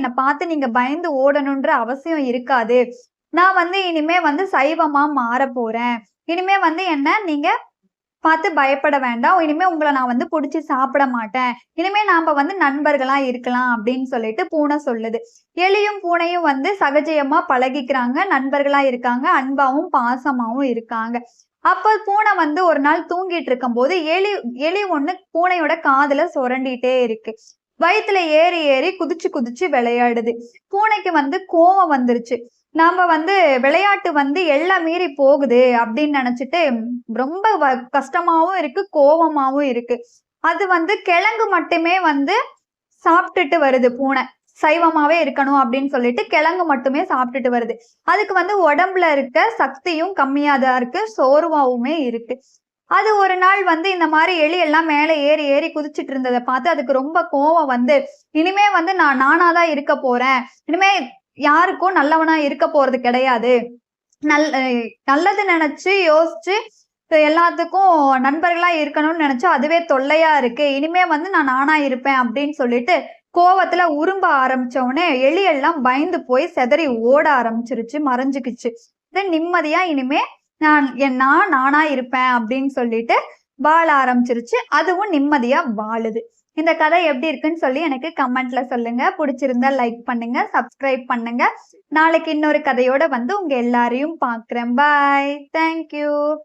என்ன பார்த்து நீங்க பயந்து ஓடணுன்ற அவசியம் இருக்காது. நான் வந்து இனிமே வந்து சைவமா மாறப் போறேன். இனிமே வந்து என்ன நீங்க பார்த்து பயப்பட வேண்டாம். இனிமே உங்கள நான் வந்து புடிச்சு சாப்பிட மாட்டேன். இனிமே நாம வந்து நண்பர்களா இருக்கலாம் அப்படின்னு சொல்லிட்டு பூனை சொல்லுது. எலியும் பூனையும் வந்து சகஜயமா பழகிக்கிறாங்க. நண்பர்களா இருக்காங்க. அன்பாவும், பாசமாவும் இருக்காங்க. அப்ப பூனை வந்து ஒரு நாள் தூங்கிட்டு இருக்கும்போது, எலி எலி ஒண்ணு பூனையோட காதுல சொரண்டிட்டே இருக்கு. வயித்துல ஏறி ஏறி குதிச்சு குதிச்சு விளையாடுது. பூனைக்கு வந்து கோவம் வந்துருச்சு. நாம வந்து விளையாட்டு வந்து எல்லை மீறி போகுது அப்படின்னு நினைச்சிட்டு ரொம்ப கஷ்டமாவும் இருக்கு, கோவமாவும் இருக்கு. அது வந்து கிழங்கு மட்டுமே வந்து சாப்பிட்டுட்டு வருது பூனை. சைவமாவே இருக்கணும் அப்படின்னு சொல்லிட்டு கிழங்கு மட்டுமே சாப்பிட்டுட்டு வருது. அதுக்கு வந்து உடம்புல இருக்க சக்தியும் கம்மியா தான் இருக்கு. சோர்வாவுமே இருக்கு. அது ஒரு நாள் வந்து இந்த மாரி எலி எல்லாம் மேல ஏறி ஏறி குதிச்சுட்டு இருந்தத பார்த்து அதுக்கு ரொம்ப கோவம் வந்து, இனிமே வந்து நான் நானா தான் இருக்க போறேன். இனிமே யாருக்கும் நல்லவனா இருக்க போறது கிடையாது. நல் அ நல்லது நெனச்சு, யோசிச்சு எல்லாத்துக்கும் நண்பர்களா இருக்கணும்னு நெனச்சா, அதுவே தொல்லையா இருக்கு. இனிமே வந்து நான் நானா இருப்பேன் அப்படின்னு சொல்லிட்டு, கோவத்துல உரும்ப ஆரம்பிச்ச உடனே, எலி எல்லாம் பயந்து போய் சிதறி ஓட ஆரம்பிச்சுருச்சு, மறைஞ்சுக்கிச்சு. நிம்மதியா இனிமே நான் நானா இருப்பேன் அப்படின்னு சொல்லிட்டு வாழ ஆரம்பிச்சுருச்சு. அதுவும் நிம்மதியா வாழுது. இந்த கதை எப்படி இருக்குன்னு சொல்லி எனக்கு கமெண்ட்ல சொல்லுங்க. புடிச்சிருந்தா லைக் பண்ணுங்க, சப்ஸ்கிரைப் பண்ணுங்க. நாளைக்கு இன்னொரு கதையோட வந்து உங்க எல்லாரையும் பார்க்குறேன். பாய். Thank you.